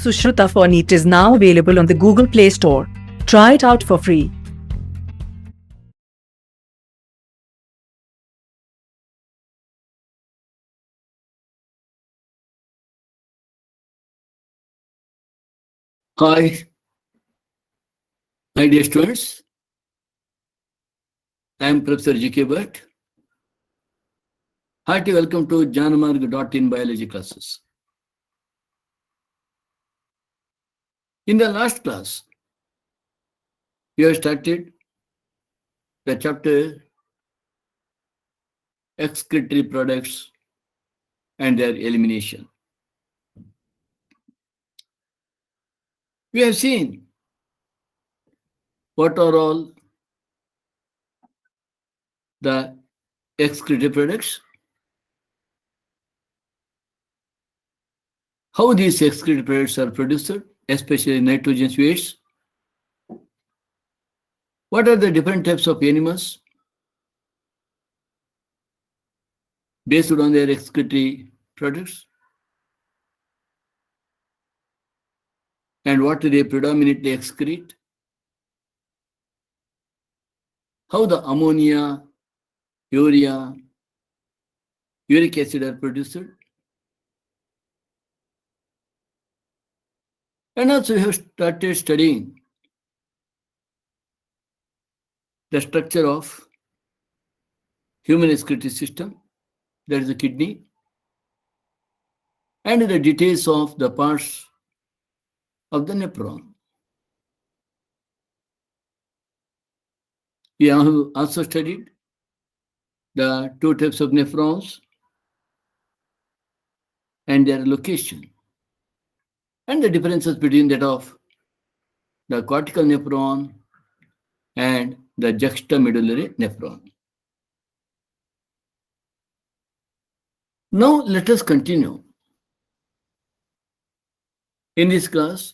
Sushruta for NEET is now available on the Google Play Store. Try it out for free. Hi, my dear students. I am Professor G.K. Bhatt. Hearty welcome to Janamarg.in biology classes. In the last class, we have started the chapter excretory products and their elimination. We have seen what are all the excretory products, how these excretory products are produced, especially nitrogen wastes, what are the different types of animals based on their excretory products, and what do they predominantly excrete, how the ammonia, urea, uric acid are produced, and also we have started studying the structure of human excretory system, that is the kidney, and the details of the parts of the nephron. We have also studied the two types of nephrons and their location, and the differences between that of the cortical nephron and the juxtamedullary nephron. Now let us continue. In this class,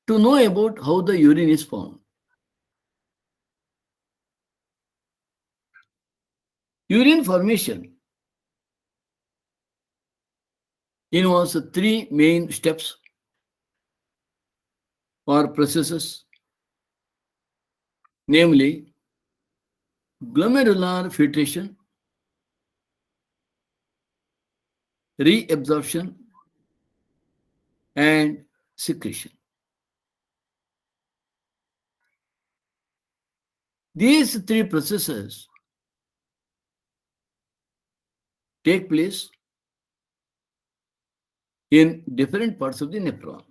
to know about how the urine is formed. Urine formation involves three main steps or processes, namely glomerular filtration, reabsorption, and secretion. These three processes take place in different parts of the nephron.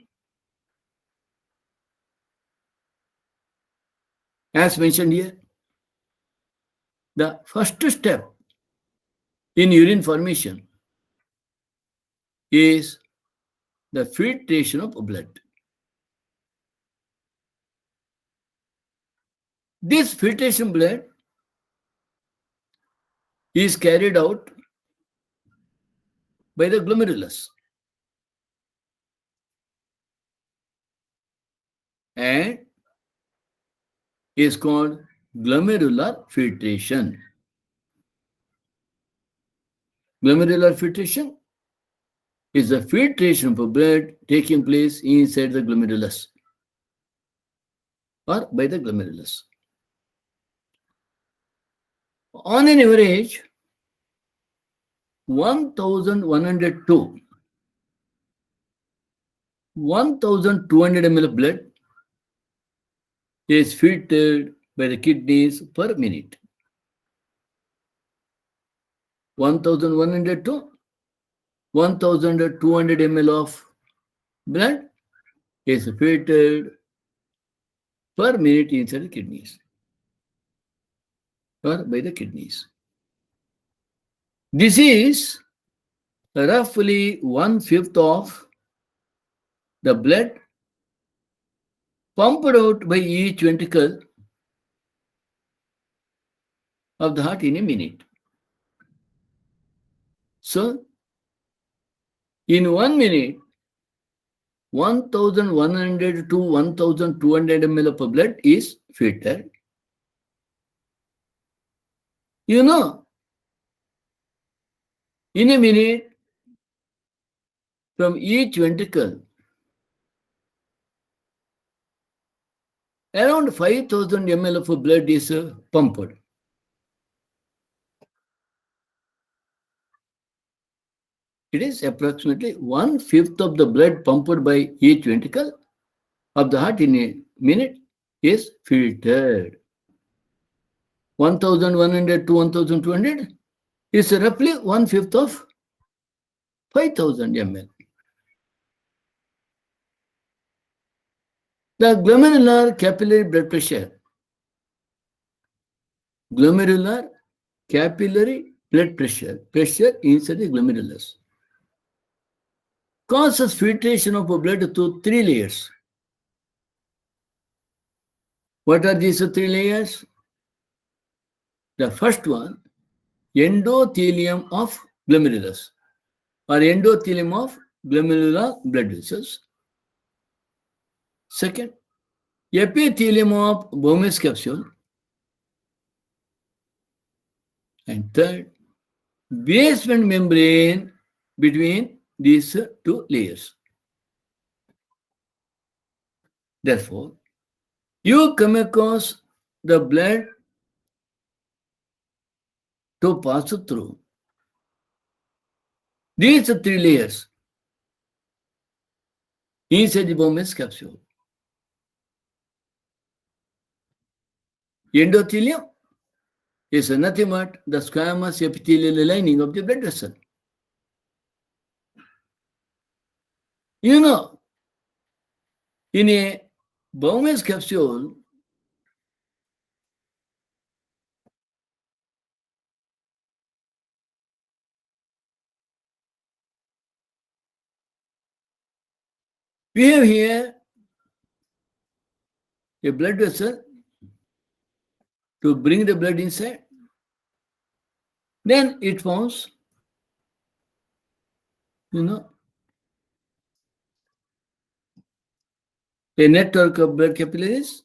As mentioned here, the first step in urine formation is the filtration of blood. This filtration blood is carried out by the glomerulus and is called glomerular filtration. Glomerular filtration is the filtration of blood taking place inside the glomerulus or by the glomerulus. On an average, 1102 ml of blood is filtered by the kidneys per minute. 1100 to 1200 ml of blood is filtered per minute inside the kidneys or by the kidneys. This is roughly 1/5 of the blood pumped out by each ventricle of the heart in a minute. So, in 1 minute, 1100 to 1200 ml of blood is filtered. You know, in a minute, from each ventricle, around 5,000 ml of blood is pumped. It is approximately 1/5 of the blood pumped by each ventricle of the heart in a minute is filtered. 1,100 to 1,200 is roughly 1/5 of 5,000 ml. The glomerular capillary blood pressure. Glomerular capillary blood pressure inside the glomerulus, causes filtration of blood to 3 layers. What are these 3 layers? The first one, endothelium of glomerulus or endothelium of glomerular blood vessels. Second, epithelium of Bowman's capsule. And third, basement membrane between these 2 layers. Therefore, you come across the blood to pass through these 3 layers inside the Bowman's capsule. Endothelium is nothing but the squamous epithelial lining of the blood vessel. You know, in a Bowman's capsule, we have here a blood vessel to bring the blood inside. Then it forms, a network of blood capillaries.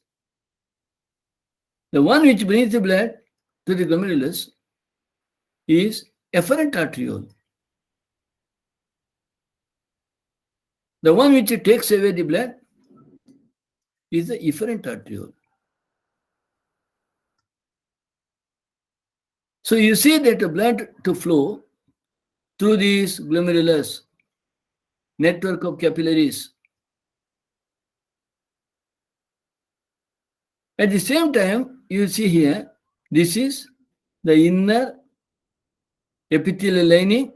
The one which brings the blood to the glomerulus is efferent arteriole. The one which takes away the blood is the efferent arteriole. So you see that the blood to flow through this glomerulus network of capillaries. At the same time, you see here, this is the inner epithelial lining,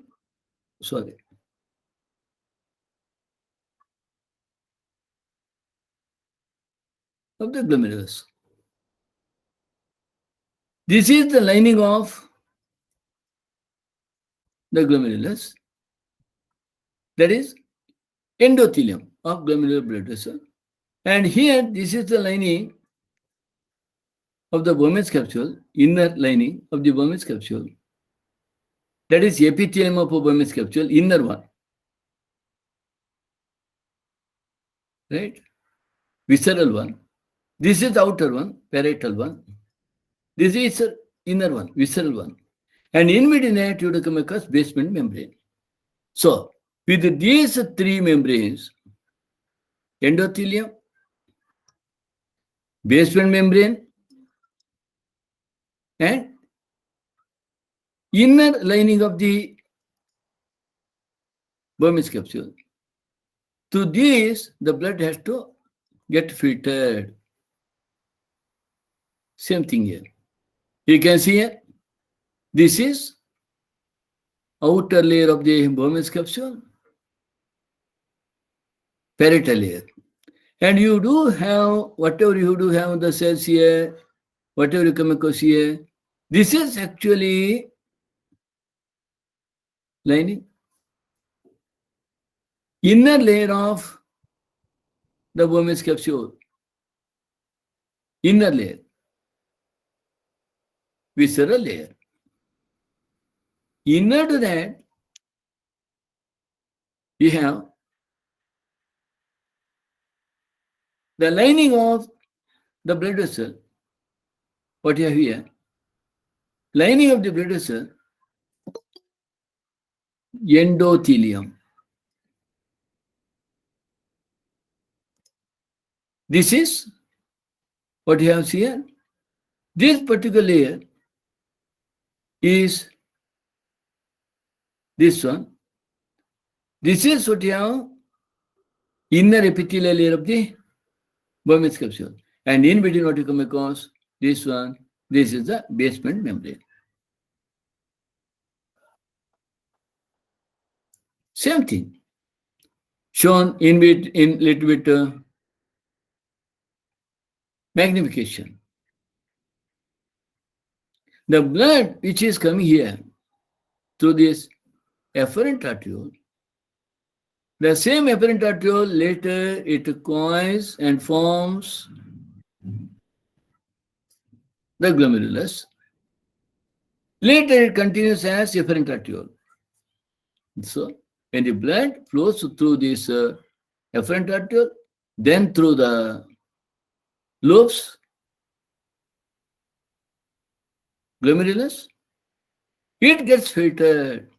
of the glomerulus. This is the lining of the glomerulus, that is endothelium of glomerular blood vessel. And here, this is the lining of the Bowman's capsule, inner lining of the Bowman's capsule. That is epithelium of Bowman's capsule, inner one. Right? Visceral one. This is the outer one, parietal one. This is inner one, visceral one. And in between that, you would come across basement membrane. So, with these 3 membranes, endothelium, basement membrane, and inner lining of the Bowman's capsule. To these, the blood has to get filtered. Same thing here. You can see here, this is outer layer of the Bowman's capsule, parietal layer. And you do have, whatever you do have the cells here, whatever you come across here, this is actually lining. Inner layer of the Bowman's capsule, inner layer, visceral layer. Inner to that, we have the lining of the blood vessel. What you have here? Lining of the blood vessel, endothelium. This is what you have here. This particular layer is this one. This is what you have inner epithelial layer of the Bowman's capsule. And in between what you come across, this one, this is the basement membrane. Same thing. Shown in little bit magnification. The blood which is coming here through this afferent arteriole, the same afferent arteriole later it coils and forms the glomerulus. Later it continues as afferent arteriole. So when the blood flows through this afferent arteriole, then through the lobes, glomerulus, it gets filtered.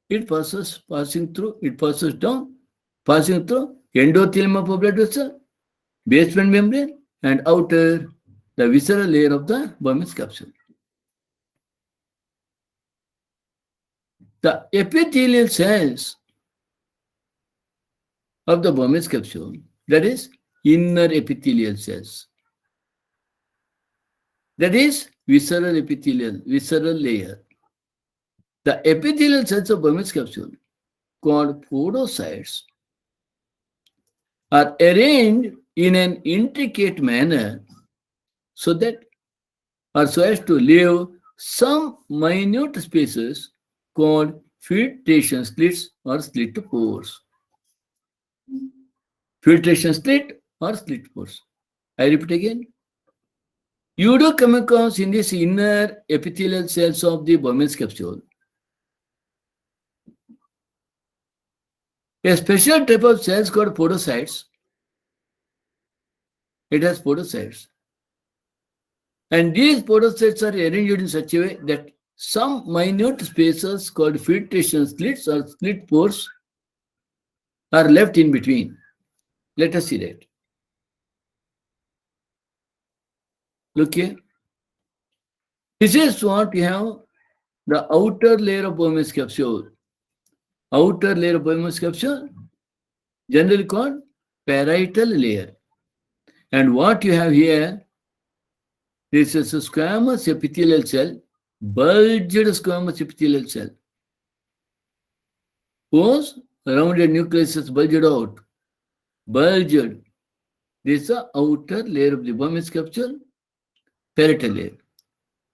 It passing through, it passes down, passing through endothelium of a blood vessel, basement membrane, and outer the visceral layer of the Bowman's capsule. The epithelial cells of the Bowman's capsule, that is inner epithelial cells, that is visceral layer. The epithelial cells of Bowman's capsule, called podocytes, are arranged in an intricate manner so as to leave some minute spaces called filtration slits or slit pores. Filtration slit or slit pores. I repeat again. You do come across in this inner epithelial cells of the Bowman's capsule a special type of cells called podocytes. It has podocytes. And these podocytes are arranged in such a way that some minute spaces called filtration slits or slit pores are left in between. Let us see that. Look here. This is what we have, the outer layer of Bowman's capsule. Outer layer of Bowman's capsule, generally called parietal layer. And what you have here, this is a squamous epithelial cell, bulged squamous epithelial cell, whose rounded nucleus is bulged out. Bulged. This is the outer layer of the Bowman's capsule, parietal layer.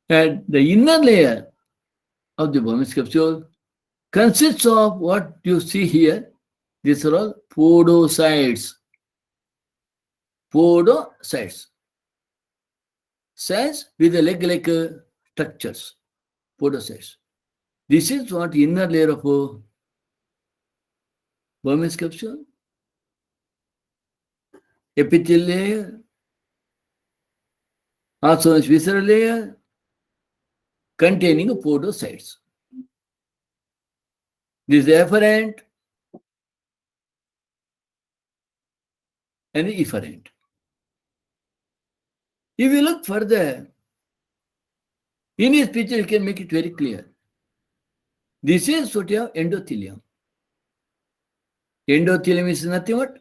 And the inner layer of the Bowman's capsule consists of what you see here. These are all podocytes. Podocytes. Cells with the leg-like structures. Podocytes. This is what inner layer of Bowman's capsule. Epithelial layer. Also visceral layer containing podocytes. This is afferent and the efferent. If you look further, in this picture you can make it very clear. This is what you have endothelium. Endothelium is nothing but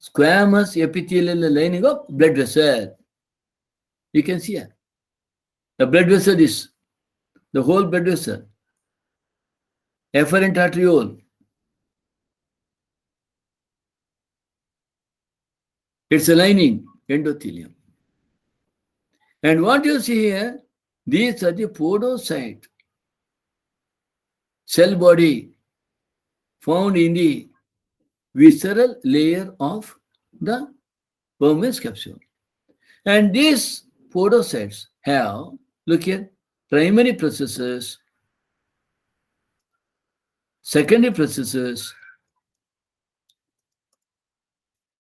squamous epithelial lining of blood vessel. You can see here. The blood vessel is the whole blood vessel. Afferent arteriole. It's a lining, endothelium. And what you see here, these are the podocyte cell body found in the visceral layer of the Bowman's capsule. And these podocytes have, look here, primary processes, secondary processes.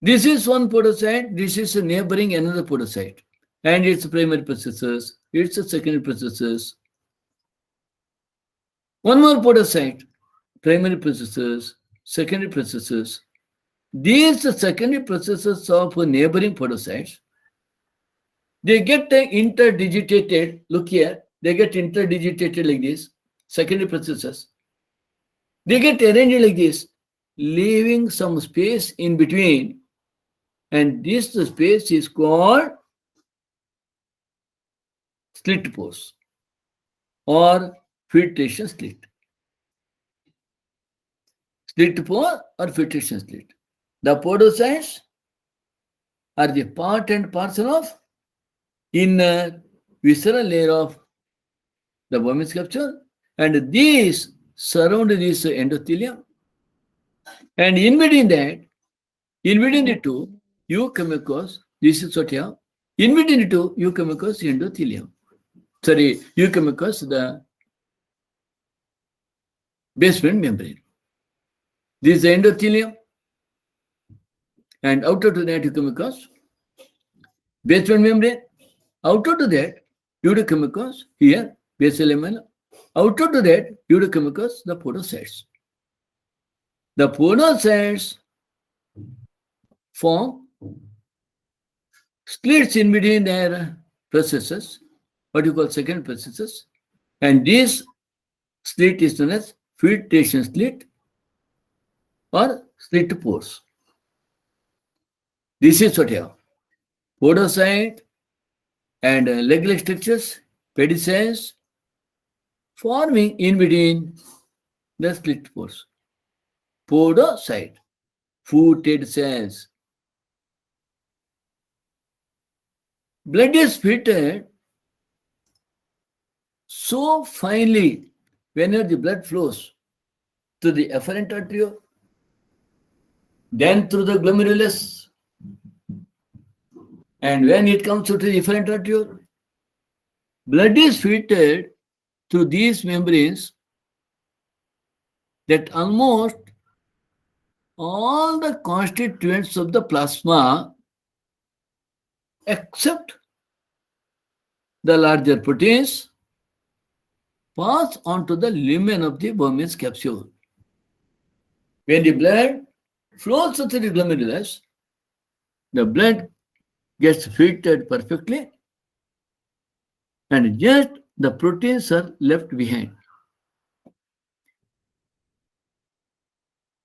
This is one podocyte, this is a neighboring another podocyte. And its primary processes, its secondary processes. One more podocyte, primary processes, secondary processes. these secondary processes of neighboring podocytes, they get interdigitated. Look here, they get interdigitated like this. Secondary processes, they get arranged like this, leaving some space in between, and this space is called slit pores or filtration slit. Slit pore or filtration slit. The podocytes are the part and parcel of inner visceral layer of the Bowman's capsule, and these surround this endothelium. And in between that, in between the two, you come across, this is what you have. In between the two, you come across endothelium. Sorry, you come across the basement membrane. This is the endothelium. And outer to that, you come across basement membrane. Outer to that, you would come across here, basal lamella. Outer to that, you would come across the podocytes. The podocytes form slits in between their processes, what you call second processes, and this slit is known as filtration slit or slit pores. This is what you have. Podocyte and leg-like structures, pedicells, forming in between the slit pores. Podocyte, footed cells. Blood is filtered so finely whenever the blood flows to the efferent arteriole, then through the glomerulus, and when it comes to the efferent arteriole, blood is filtered through these membranes that almost all the constituents of the plasma except the larger proteins pass on to the lumen of the Bowman's capsule. When the blood flows through the glomerulus, the blood gets filtered perfectly and just the proteins are left behind.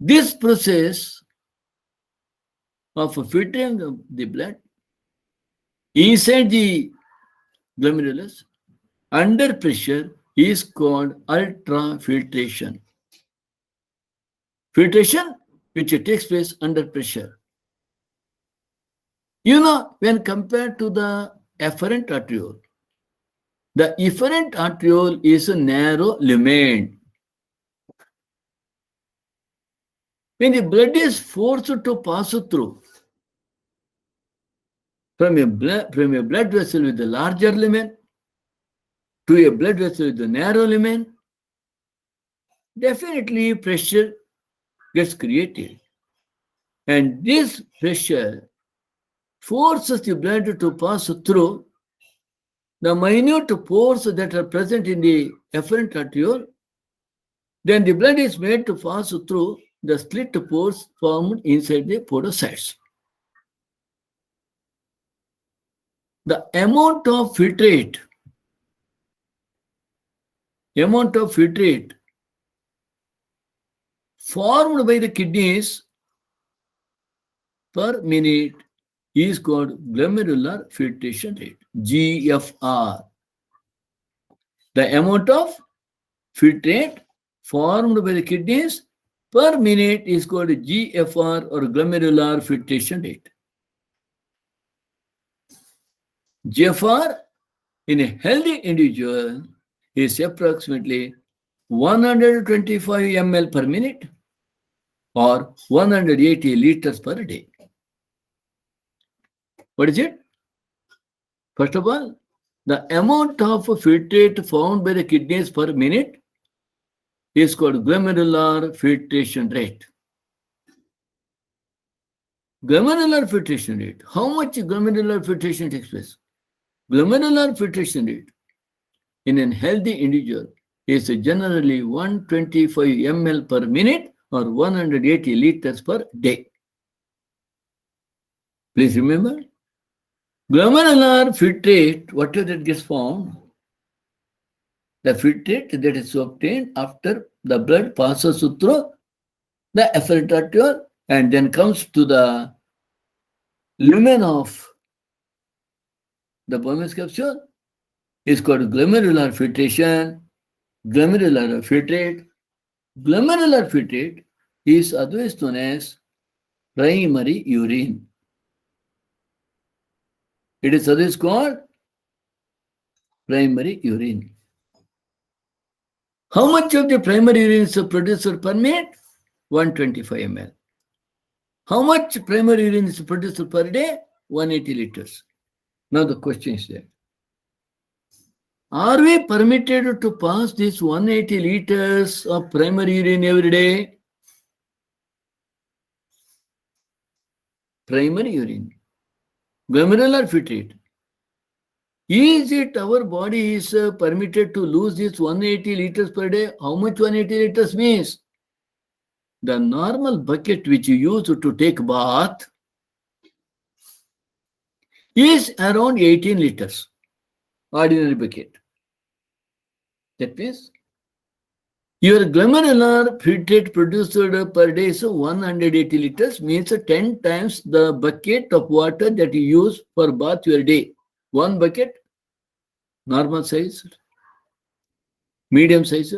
This process of filtering the blood inside the glomerulus under pressure is called ultrafiltration. Filtration which takes place under pressure. You know, when compared to the efferent arteriole, the efferent arteriole is a narrow lumen. When the blood is forced to pass through from a blood vessel with a larger lumen to a blood vessel with a narrow lumen, definitely pressure gets created. And this pressure forces the blood to pass through the minute pores that are present in the efferent arteriole. Then the blood is made to pass through the slit pores formed inside the podocytes. The amount of filtrate formed by the kidneys per minute is called glomerular filtration rate, GFR. The amount of filtrate formed by the kidneys per minute is called GFR or glomerular filtration rate. GFR in a healthy individual is approximately 125 ml per minute or 180 liters per day. What is it? First of all, the amount of filtrate found by the kidneys per minute is called glomerular filtration rate. Glomerular filtration rate. How much glomerular filtration takes place? Glomerular filtration rate in a healthy individual is generally 125 ml per minute or 180 liters per day. Please remember, glomerular filtrate, whatever that gets formed, the filtrate that is obtained after the blood passes through the afferent arteriole and then comes to the lumen of the Bowman's capsule is called glomerular filtration, glomerular filtrate. Glomerular filtrate is otherwise known as primary urine. It is otherwise called primary urine. How much of the primary urine is produced per minute? 125 ml. How much primary urine is produced per day? 180 liters. Now the question is there. Are we permitted to pass this 180 liters of primary urine every day? Primary urine. Glomerular filtrate. Is it our body is permitted to lose this 180 liters per day? How much 180 liters means? The normal bucket which you use to take bath is around 18 liters. Ordinary bucket. That means your glomerular filtrate produced per day is 180 liters, means 10 times the bucket of water that you use for bath your day. One bucket, normal size, medium size.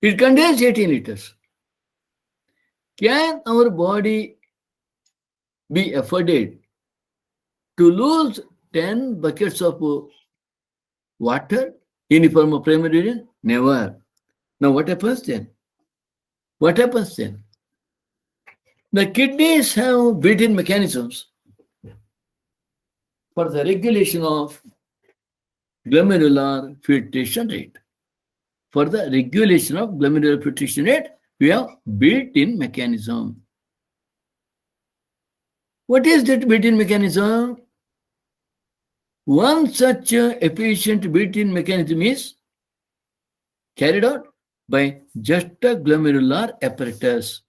It contains 18 liters. Can our body be afforded to lose 10 buckets of water in the form of primary urine? Never. Now what happens then? What happens then? The kidneys have built-in mechanisms for the regulation of glomerular filtration rate. For the regulation of glomerular filtration rate, we have built-in mechanism. What is that built-in mechanism? One such efficient built-in mechanism is carried out by juxtaglomerular apparatus,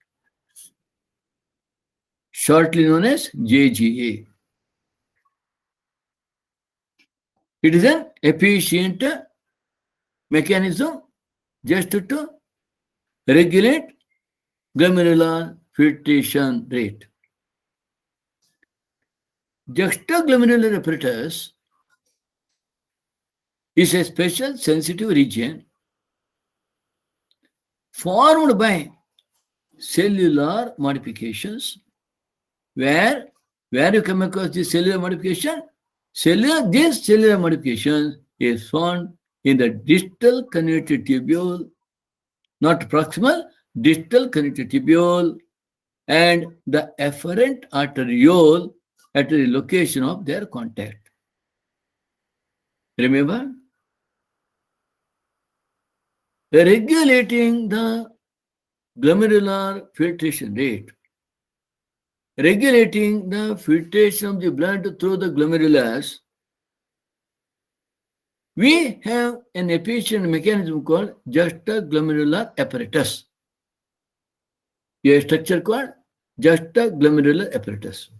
shortly known as JGA. It is an efficient mechanism just to regulate glomerular filtration rate. Juxtaglomerular apparatus is a special sensitive region formed by cellular modifications. Where you come across this cellular modification? This cellular modification is found in the distal connective tubule, not proximal, distal connective tubule, and the afferent arteriole at the location of their contact. Remember? Regulating the glomerular filtration rate, regulating the filtration of the blood through the glomerulus, we have an efficient mechanism called juxtaglomerular apparatus. A structure called juxtaglomerular apparatus.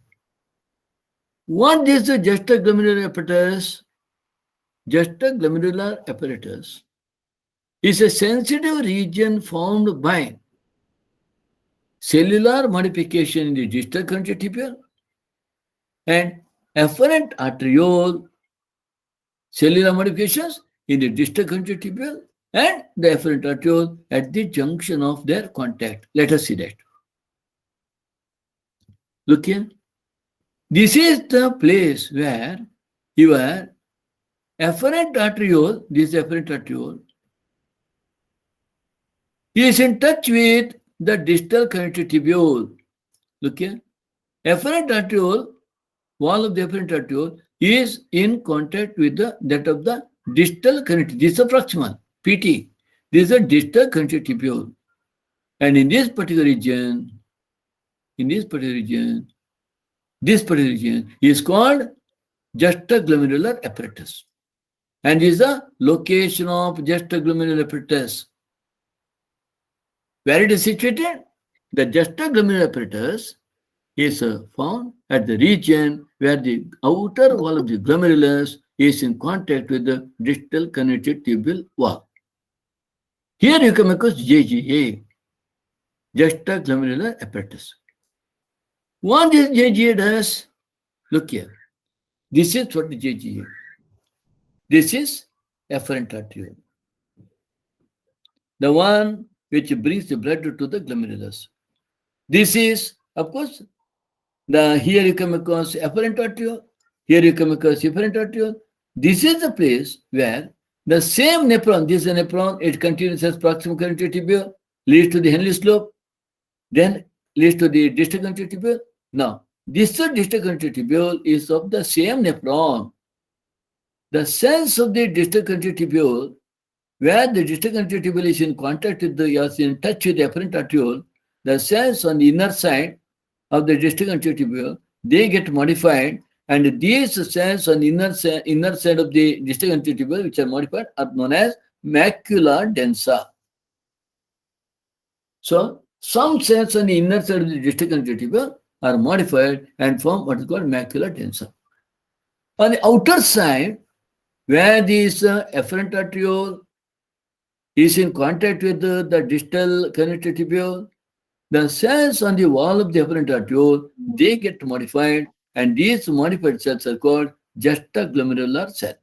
What is the juxtaglomerular apparatus? Juxtaglomerular apparatus is a sensitive region formed by cellular modification in the distal connective tubule and afferent arteriole, cellular modifications in the distal connective tubule and the afferent arteriole at the junction of their contact. Let us see that. Look here. This is the place where your afferent arteriole, this afferent arteriole, is in touch with the distal connective tubule. Look here. Afferent arteriole, wall of the afferent arteriole is in contact with that of the distal connective. This is a proximal, PT. This is a distal connective tubule. And in this particular region, this particular region is called juxtaglomerular apparatus. And is the location of juxtaglomerular apparatus. Where it is situated? The juxtaglomerular apparatus is found at the region where the outer wall of the glomerulus is in contact with the distal connective tubule wall. Here you come across JGA, juxtaglomerular apparatus. What this JGA does? Look here. This is what the JGA. This is efferent arteriole, the one which brings the blood to the glomerulus. This is, of course, here you come across efferent arteriole. Here you come across efferent arteriole. This is the place where the same nephron, this is a nephron, it continues as proximal connective tubule, leads to the Henle slope, then leads to the distal connective tubule. Now, this distal connective tubule is of the same nephron. The cells of the distal connective tubule, where the distal connective tubule is in contact with the, is in touch with the efferent arteriole, the cells on the inner side of the distal connective tubule, they get modified, and these cells on the inner side of the distal connective tubule, which are modified, are known as macula densa. So, some cells on the inner side of the distal connective tubule are modified and form what is called macula densa. On the outer side, where this efferent arteriole is in contact with the distal connective tubule, the cells on the wall of the efferent arteriole, they get modified, and these modified cells are called juxtaglomerular cell.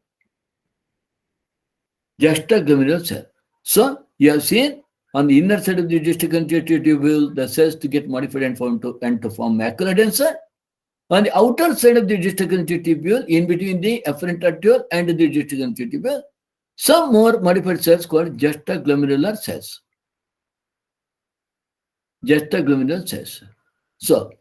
Juxtaglomerular cell. So, you have seen on the inner side of the distal connective tubule, the cells to get modified and to form macula densa. On the outer side of the distal connective tubule, in between the efferent arteriole and the distal connective tubule, some more modified cells called juxtaglomerular cells. Juxtaglomerular cells. So,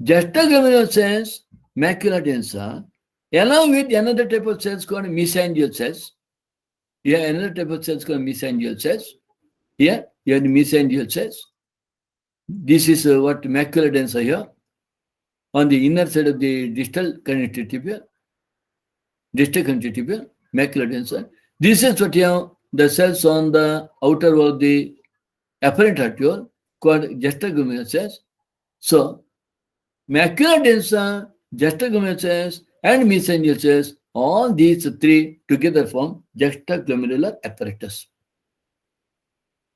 juxtaglomerular cells, macula densa, along with another type of cells called mesangial cells. Here, another type of cells called mesangial cells. Here, you have the mesangial cells. This is what macula densa here. On the inner side of the distal connective tubule, macula densa. This is what you have, the cells on the outer wall of the efferent arteriole called juxtaglomerular cells. So, macula densa, juxtaglomerular cells, and mesangial cells, all these three together form juxtaglomerular apparatus.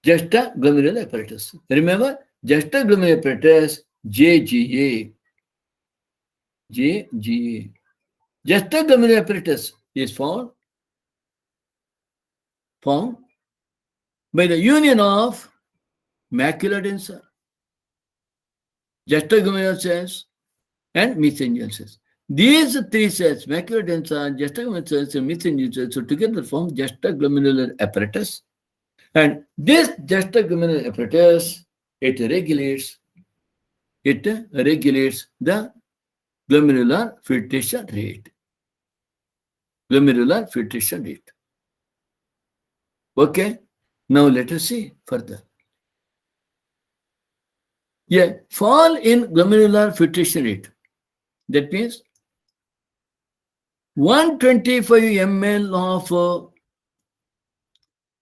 Juxtaglomerular apparatus. Remember, juxtaglomerular apparatus, JGA. JGA. Juxtaglomerular apparatus is found by the union of macula densa, juxtaglomerular cells, and mesangial cells. These three cells, macula densa, juxtaglomerular cells, and mesangial cells, so together form juxtaglomerular apparatus. And this juxtaglomerular apparatus, it regulates the glomerular filtration rate. Glomerular filtration rate. Okay, now let us see further. Yeah, fall in glomerular filtration rate. That means 125 ml of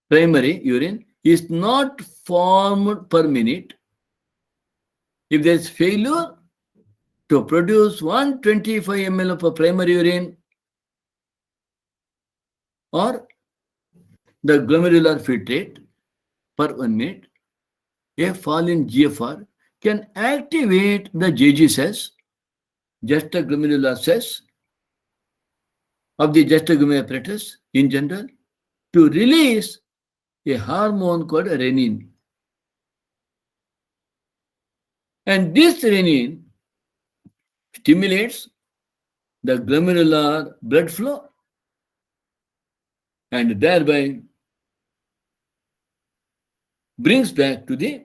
primary urine is not formed per minute. If there is failure to produce 125 ml of a primary urine, or the glomerular filtrate per 1 minute, a fall in GFR can activate the JG cells, juxtaglomerular cells of the juxtaglomerular apparatus in general, to release a hormone called renin. And this renin stimulates the glomerular blood flow and thereby brings back to the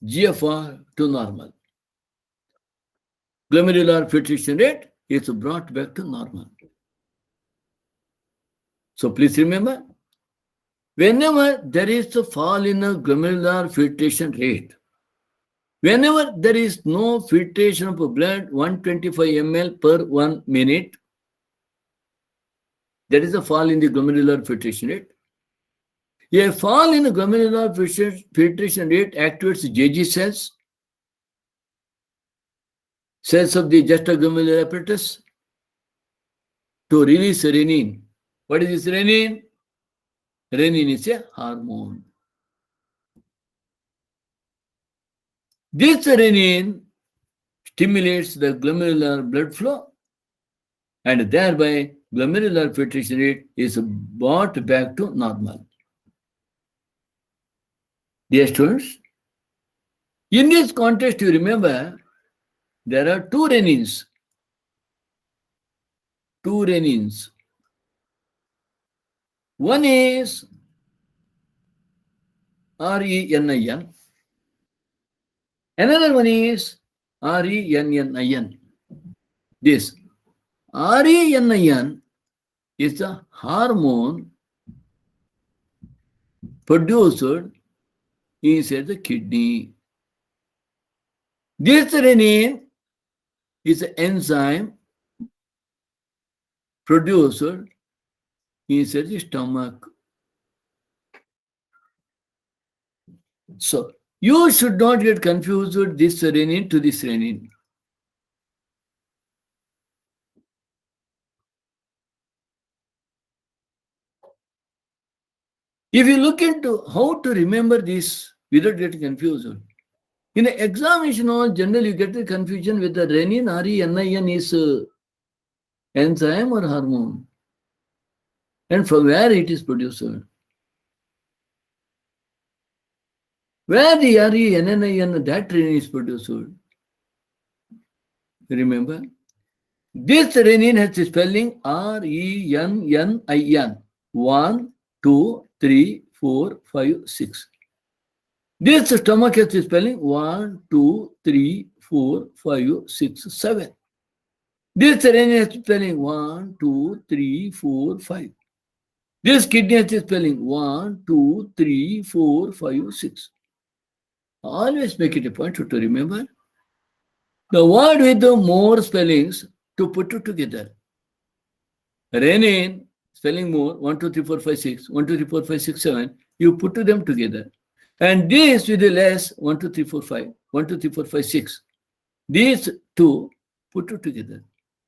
GFR to normal. Glomerular filtration rate is brought back to normal. So please remember, whenever there is a fall in a glomerular filtration rate, whenever there is no filtration of blood 125 ml per 1 minute, there is a fall in the glomerular filtration rate. A fall in the glomerular filtration rate activates JG cells, cells of the juxtaglomerular apparatus to release renin. What is this renin? Renin is a hormone. This renin stimulates the glomerular blood flow, and thereby glomerular filtration rate is brought back to normal. Dear students, in this context, you remember there are two renins. Two renins. One is renin. Another one is renin. This renin is a hormone produced inside the kidney. This renin is an enzyme produced inside the stomach. So, you should not get confused with this renin to this renin. If you look into how to remember this without getting confused, in the examination hall, generally you get the confusion with the renin, renin is enzyme or hormone, and from where it is produced. Where the renin, that renin is produced. Remember, this renin has the spelling renin. 1, 2, 3, 4, 5, 6. This stomach has the spelling 1, 2, 3, 4, 5, 6, 7. This renin has the spelling 1, 2, 3, 4, 5. This kidney has the spelling 1, 2, 3, 4, 5, 6. Always make it a point to remember the word with the more spellings to put it together. Renin, spelling more, 1, 2, 3, 4, 5, 6, 1, 2, 3, 4, 5, 6, 7, you put them together. And this with the less, 1, 2, 3, 4, 5, 1, 2, 3, 4, 5, 6. These two put it together.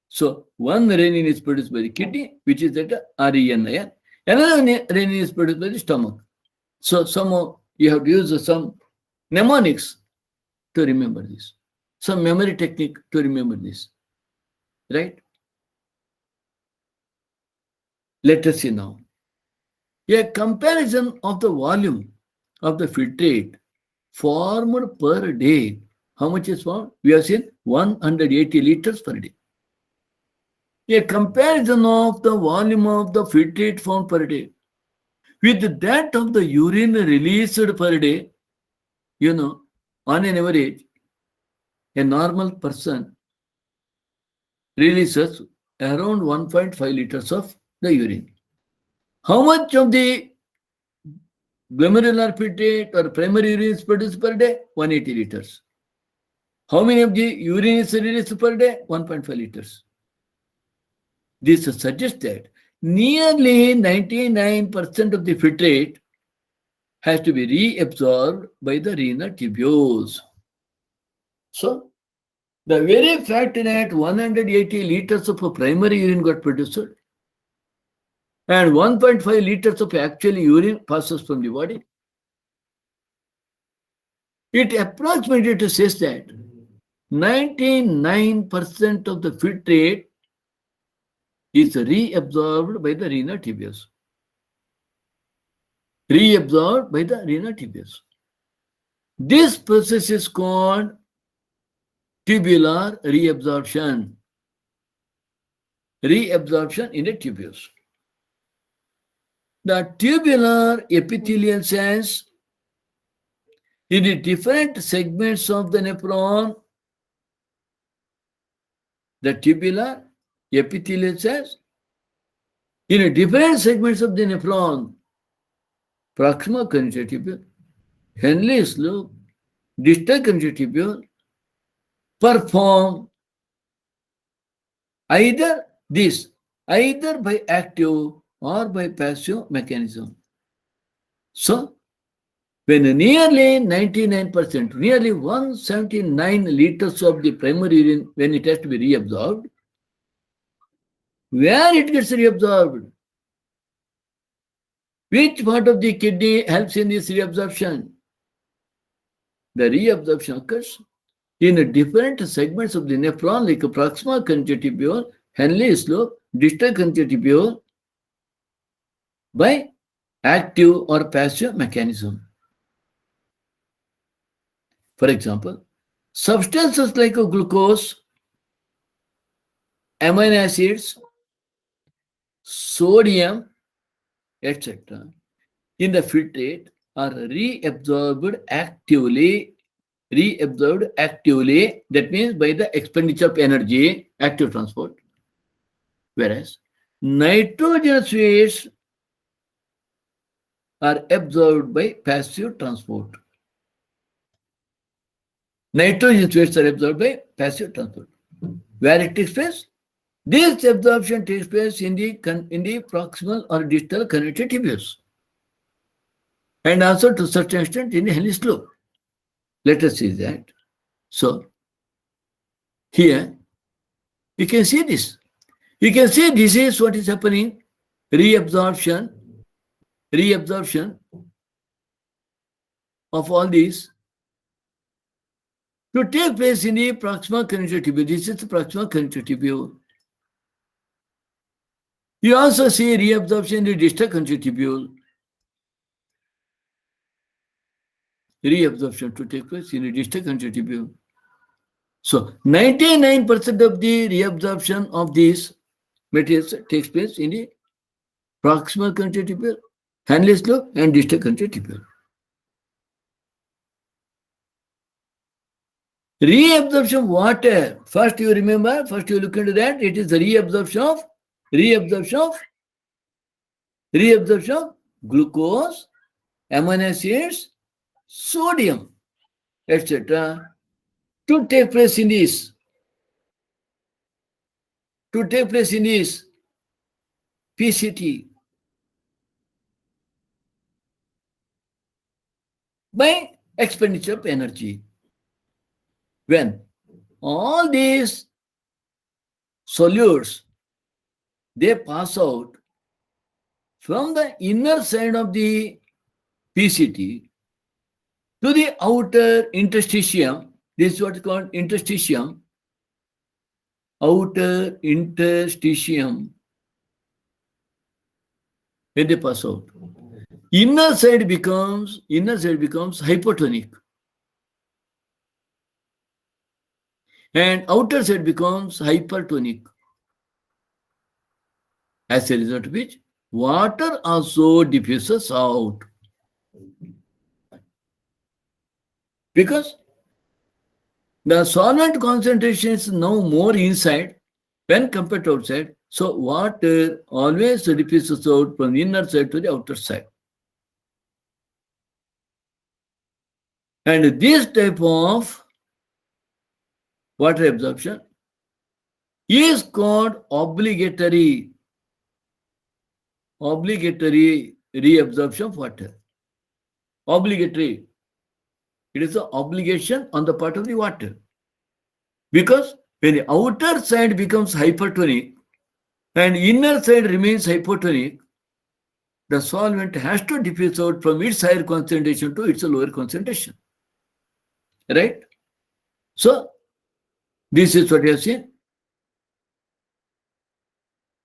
So, one renin is produced by the kidney, which is at renin. Another renin is produced by the stomach. So, somehow you have to use some mnemonics to remember this. Some memory technique to remember this. Right? Let us see now. A comparison of the volume of the filtrate formed per day. How much is formed? We have seen 180 liters per day. A comparison of the volume of the filtrate formed per day with that of the urine released per day. You know, on an average, a normal person releases around 1.5 liters of the urine. How much of the glomerular filtrate or primary urine is produced per day? 180 liters. How many of the urine is released per day? 1.5 liters. This suggests that nearly 99% of the filtrate has to be reabsorbed by the renal tubules. So, the very fact that 180 liters of primary urine got produced and 1.5 liters of actual urine passes from the body, it approximately says that 99% of the filtrate is reabsorbed by the renal tubules. Reabsorbed by the renal tubules. This process is called tubular reabsorption. Reabsorption in the tubules. The tubular epithelial cells in the different segments of the nephron, the tubular epithelial cells in the different segments of the nephron, proximal conjunctival, Henle's loop, distal conjunctival, perform either by active or by passive mechanism. So, when nearly 99%, nearly 179 liters of the primary urine, when it has to be reabsorbed, where it gets reabsorbed? Which part of the kidney helps in this reabsorption? The reabsorption occurs in different segments of the nephron, like proximal conjunctival, Henle slope, distal conjunctival, by active or passive mechanism. For example, substances like glucose, amino acids, sodium, etc., in the filtrate are reabsorbed actively. That means by the expenditure of energy, active transport. Whereas nitrogenous waste are absorbed by passive transport. Nitrogenous wastes are absorbed by passive transport. Where it takes place? This absorption takes place in the proximal or distal connective tubules, and also to a certain extent in the Henle loop. Let us see that. So, here, you can see this. You can see this is what is happening. Reabsorption of all these to take place in the proximal connective tubule. This is the proximal connective tubule. You also see reabsorption in the distal connective tubule. Reabsorption to take place in the distal connective tubule. So 99% of the reabsorption of these materials takes place in the proximal connective tubule, Henle loop, and distal connective tubule. Reabsorption water. First you remember, first you look into that. It is the reabsorption of glucose, amino acids, sodium, etc. to take place in this. PCT by expenditure of energy. When all these solutes, they pass out from the inner side of the PCT to the outer interstitium. This is what is called interstitium. Outer interstitium. When they pass out, inner side becomes hypotonic, and outer side becomes hypertonic. As a result of which, water also diffuses out. Because the solvent concentration is now more inside when compared to outside. So water always diffuses out from the inner side to the outer side. And this type of water absorption is called obligatory reabsorption of water. Obligatory. It is an obligation on the part of the water. Because when the outer side becomes hypertonic and inner side remains hypotonic, the solvent has to diffuse out from its higher concentration to its lower concentration. Right? So, this is what you have seen.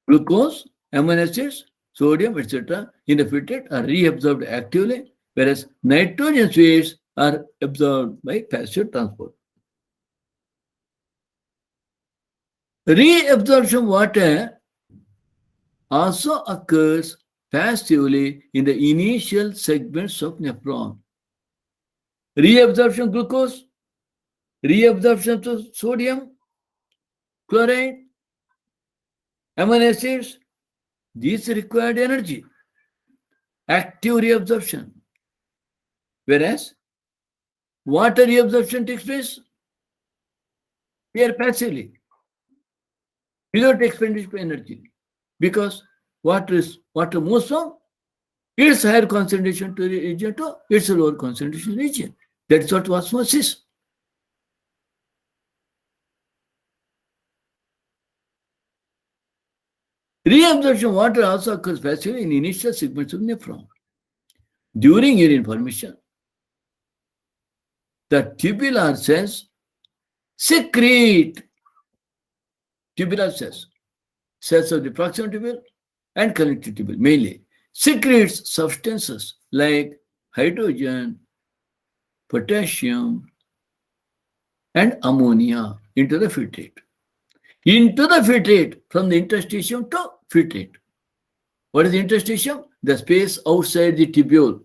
Glucose, amino acids, sodium, etc. in the filtrate are reabsorbed actively, whereas nitrogen wastes are absorbed by passive transport. Reabsorption water also occurs passively in the initial segments of nephron. Reabsorption glucose, reabsorption of sodium, chloride, amino acids, these required energy, active reabsorption. Whereas water reabsorption takes place here passively, without expenditure of energy, because water moves from its higher concentration to region to its lower concentration region. That's what osmosis. Reabsorption of water also occurs passively in initial segments of nephron. During urine formation, the tubular cells secrete tubular cells of the proximal tubule and connective tubule mainly secretes substances like hydrogen, potassium, and ammonia into the filtrate. Into the filtrate from the interstitium to filtrate. What is the interstitium? The space outside the tubule.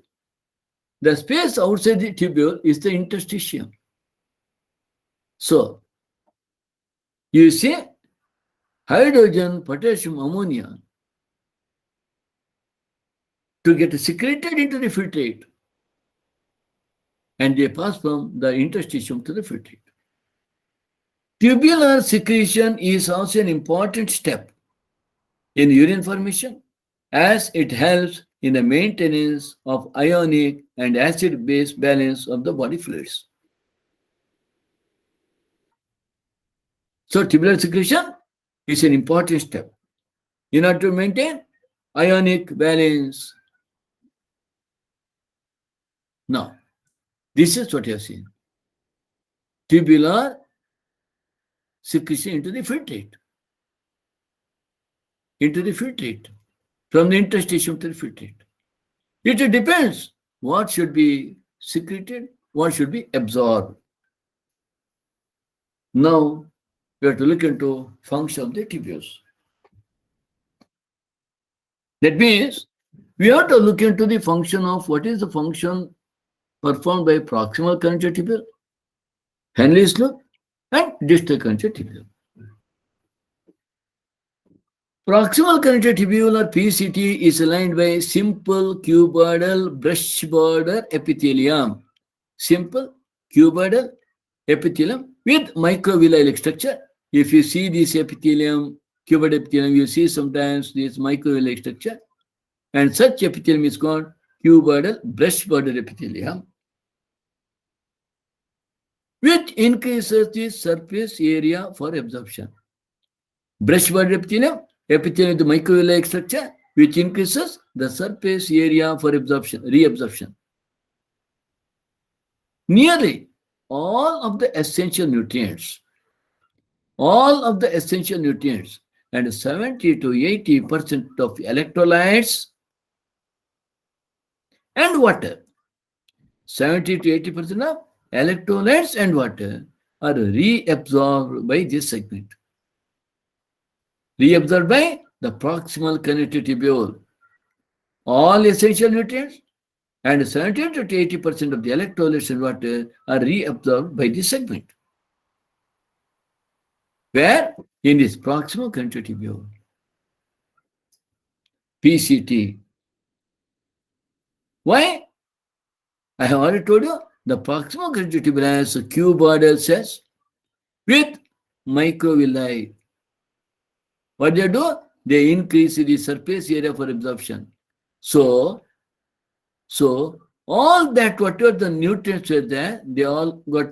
The space outside the tubule is the interstitium. So, you see, hydrogen, potassium, ammonia to get secreted into the filtrate, and they pass from the interstitium to the filtrate. Tubular secretion is also an important step in urine formation as it helps in the maintenance of ionic and acid-base balance of the body fluids. So tubular secretion is an important step in order to maintain ionic balance. Now, this is what you have seen. Tubular secretion into the filtrate. From the interstitium to the filtrate. It depends what should be secreted, what should be absorbed. Now, we have to look into function of the tubules. That means we have to look into the function of what is the function performed by proximal connective tubule, Henle's loop, and distal connective tubule. Proximal connective tubule or PCT is aligned by simple cuboidal brush border epithelium. Simple cuboidal epithelium with microvilli-like structure. If you see this epithelium, cuboid epithelium, you see sometimes this microvilli-like structure. And such epithelium is called cuboidal brush border epithelium, which increases the surface area for absorption. Brush border epithelium with microvilli-like structure, which increases the surface area for absorption, reabsorption. Nearly all of the essential nutrients, and 70 to 80% of electrolytes and water, 70 to 80% of electrolytes and water are reabsorbed by this segment. Reabsorbed by the proximal connective tubule. All essential nutrients and 70 to 80% of the electrolytes and water are reabsorbed by this segment. Where? In this proximal connective tubule. PCT. Why? I have already told you, the proximal connective tubule has cuboidal cells with microvilli. What they do? They increase the surface area for absorption. So all that, whatever the nutrients were there, they all got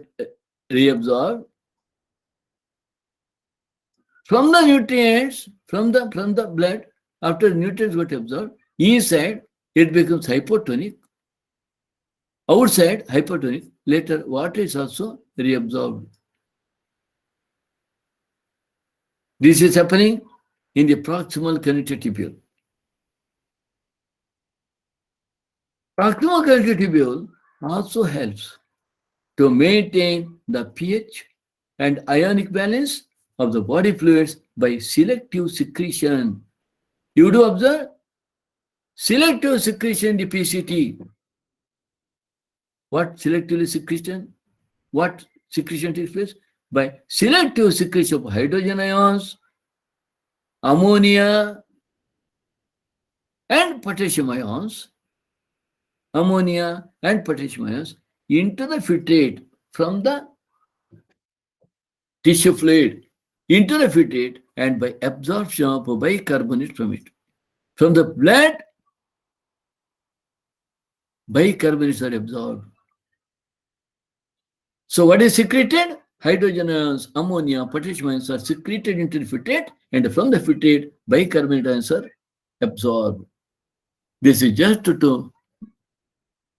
reabsorbed. From the nutrients, from the blood, after the nutrients got absorbed, inside it becomes hypotonic. Outside, hypertonic. Later, water is also reabsorbed. This is happening in the proximal connective tubule. Proximal connective tubule also helps to maintain the pH and ionic balance of the body fluids by selective secretion. You do observe selective secretion in the PCT. What selectively secretion? What secretion takes place? By selective secretion of hydrogen ions, ammonia, and potassium ions, into the filtrate from the tissue fluid into the filtrate and by absorption of bicarbonate from it. From the blood, Bicarbonates are absorbed. So what is secreted? Hydrogen ions, ammonia, potassium ions are secreted into the filtrate, and from the filtrate, bicarbonate ions are absorbed. This is just to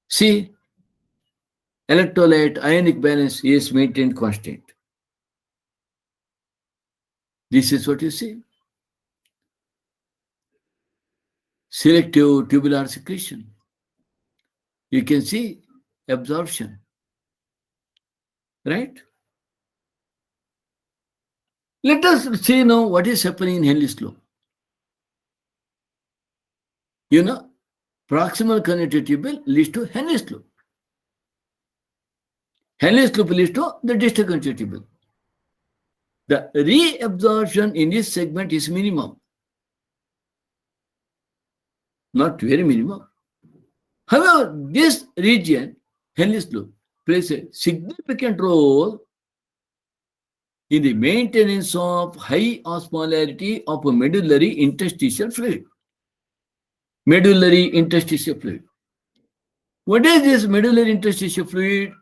see electrolyte ionic balance is maintained constant. This is what you see. Selective tubular secretion. You can see absorption, right? Let us see now what is happening in Henle's law. You know, proximal connected tubule leads to Henle's law. Henle's loop leads to the distal connected tubule. The reabsorption in this segment is minimum, not very minimum. However, this region, Henle's loop, plays a significant role in the maintenance of high osmolarity of a medullary interstitial fluid. Medullary interstitial fluid. What is this medullary interstitial fluid?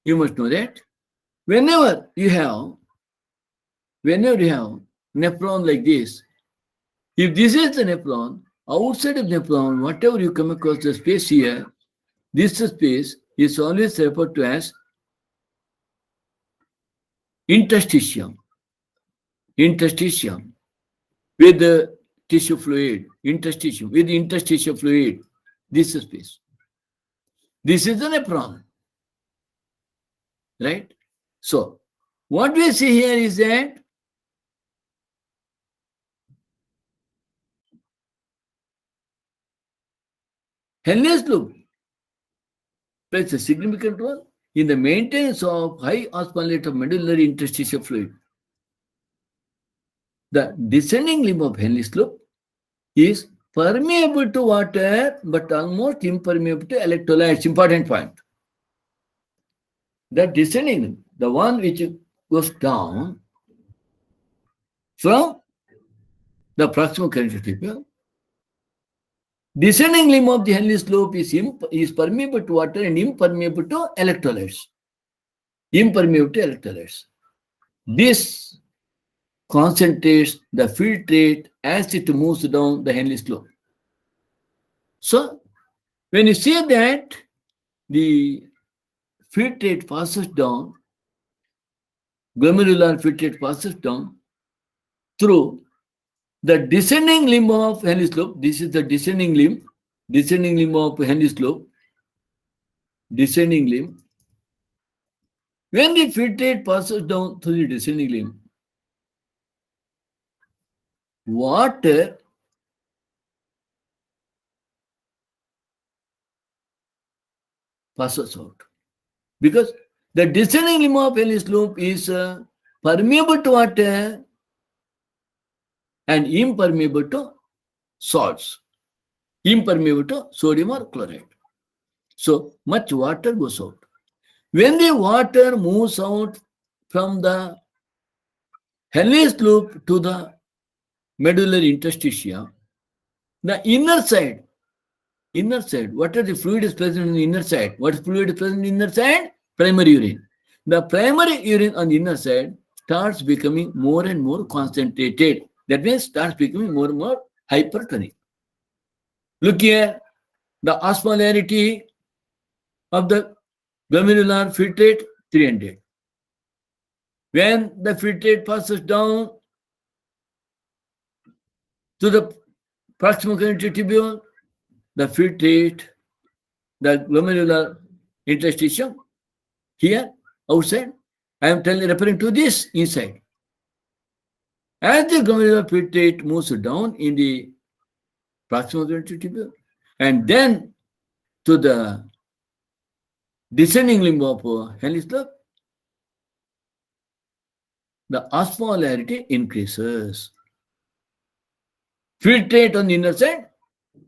You must know that whenever you have nephron like this, if this is the nephron, outside of nephron, whatever you come across the space here, this space is always referred to as interstitium. Interstitium with the tissue fluid, interstitium with interstitial fluid, this space. This is the nephron, right? So, what we see here is that Henle's loop plays a significant role in the maintenance of high osmolarity of medullary interstitial fluid. The descending limb of Henle's loop is permeable to water but almost impermeable to electrolytes. Important point. The descending limb, the one which goes down from the proximal connective tubule, descending limb of the Henle's loop is permeable to water and impermeable to electrolytes. Impermeable to electrolytes. This concentrates the filtrate as it moves down the Henle's loop. So, when you see that the filtrate passes down, glomerular filtrate passes down through the descending limb of Henle's loop. This is the descending limb of Henle's loop, descending limb. When the filtrate passes down through the descending limb, water passes out. Because the descending limb of Henle's loop is permeable to water and impermeable to salts, impermeable to sodium or chloride. So much water goes out. When the water moves out from the Henle's loop to the medullary interstitia, the inner side, what are the fluid is present on the inner side? What fluid is present on the inner side? Primary urine. The primary urine on the inner side starts becoming more and more concentrated. That means starts becoming more and more hypertonic. Look here, the osmolarity of the glomerular filtrate 300. When the filtrate passes down to the proximal connective tubule, the filtrate, the glomerular interstitium, here outside, I am referring to this inside. As the glomerular filtrate moves down in the proximal connective tubule and then to the descending limb of Henle's loop, the osmolarity increases. Filtrate on the inner side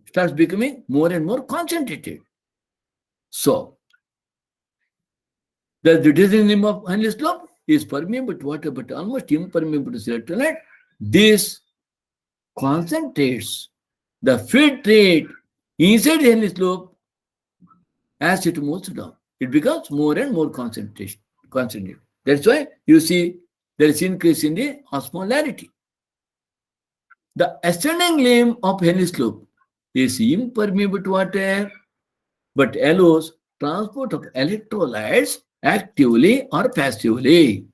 starts becoming more and more concentrated. So, the descending limb of Henle's loop is permeable to water but almost impermeable to electrolyte. This concentrates the filtrate inside Henle's loop as it moves down. It becomes more and more concentrated. That's why you see there is increase in the osmolarity. The ascending limb of Henle slope is impermeable to water, but allows transport of electrolytes actively or passively.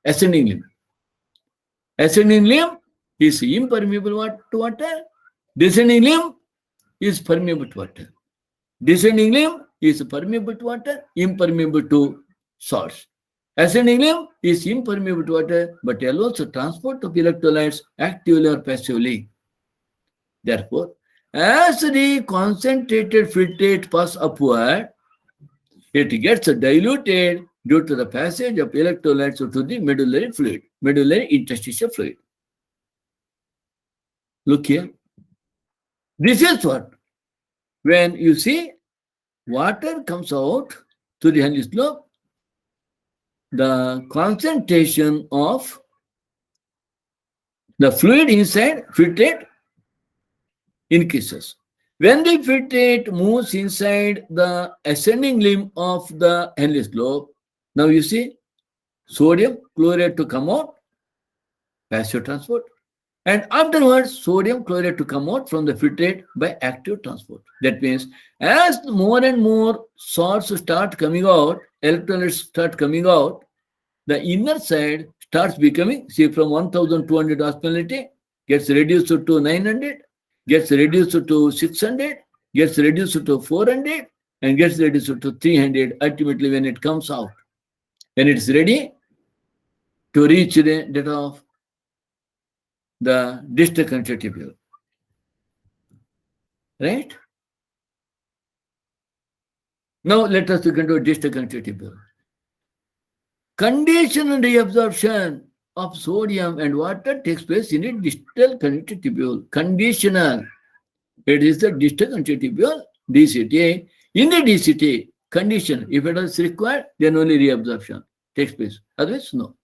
Ascending limb. Ascending limb is impermeable to water. Descending limb is permeable to water. Descending limb is permeable to water, impermeable to salts. Ascending limb is impermeable to water, but allows the transport of electrolytes actively or passively. Therefore, as the concentrated filtrate passes upward, it gets diluted due to the passage of electrolytes to the medullary fluid, medullary interstitial fluid. Look here. This is what? When you see water comes out to the Henle slope, the concentration of the fluid inside filtrate increases. When the filtrate moves inside the ascending limb of the Henle slope, now you see sodium chloride to come out, passive transport, and afterwards sodium chloride to come out from the filtrate by active transport. That means as more and more salts start coming out, electrolytes start coming out, the inner side starts becoming, see, from 1200 osmolarity gets reduced to 900, gets reduced to 600, gets reduced to 400, and gets reduced to 300 ultimately when it comes out. When it's ready to reach the data of the distal conjunctival. Right? Now let us look into distal conjunctival. Conditional reabsorption of sodium and water takes place in the distal conjunctival. Conditional. It is the distal conjunctival, DCT. In the DCT, condition, if it is required, then only reabsorption takes place. Otherwise, no.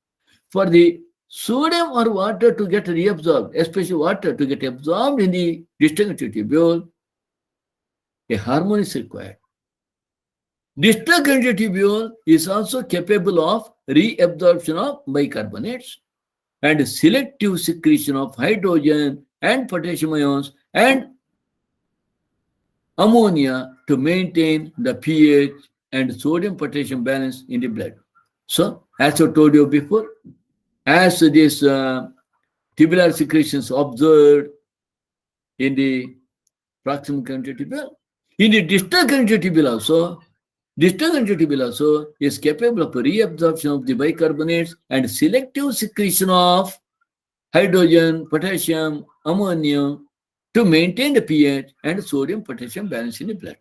For the sodium or water to get reabsorbed, especially water to get absorbed in the distal conjunctival, a hormone is required. Distal conjunctival is also capable of reabsorption of bicarbonates and selective secretion of hydrogen and potassium ions and ammonia to maintain the pH and sodium potassium balance in the blood. So, as I told you before, as these tubular secretions observed in the proximal conjunctival, in the distal conjunctival also, distal conjunctival also is capable of reabsorption of the bicarbonates and selective secretion of hydrogen, potassium, ammonia to maintain the pH and sodium potassium balance in the blood.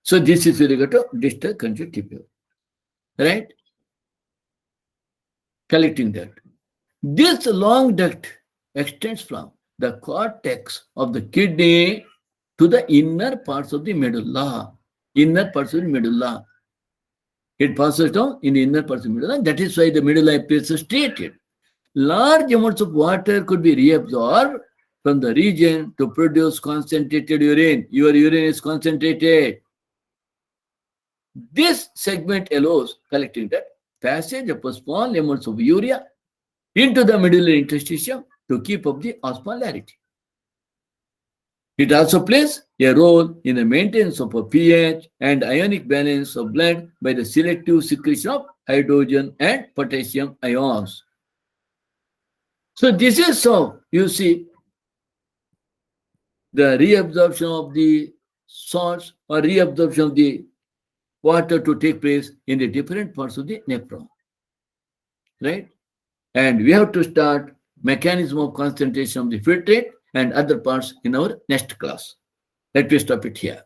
So this is related to distal conjunctival, right? Collecting that. This long duct extends from the cortex of the kidney to the inner parts of the medulla. Inner parts of the medulla. It passes down in the inner parts of the medulla. That is why the medulla appears striated. Large amounts of water could be reabsorbed from the region to produce concentrated urine. Your urine is concentrated. This segment allows collecting that passage of small amounts of urea into the medullary interstitium to keep up the osmolarity. It also plays a role in the maintenance of a pH and ionic balance of blood by the selective secretion of hydrogen and potassium ions. So this is how you see the reabsorption of the salts or reabsorption of the water to take place in the different parts of the nephron. Right? And we have to start mechanism of concentration of the filtrate and other parts in our next class. Let me stop it here.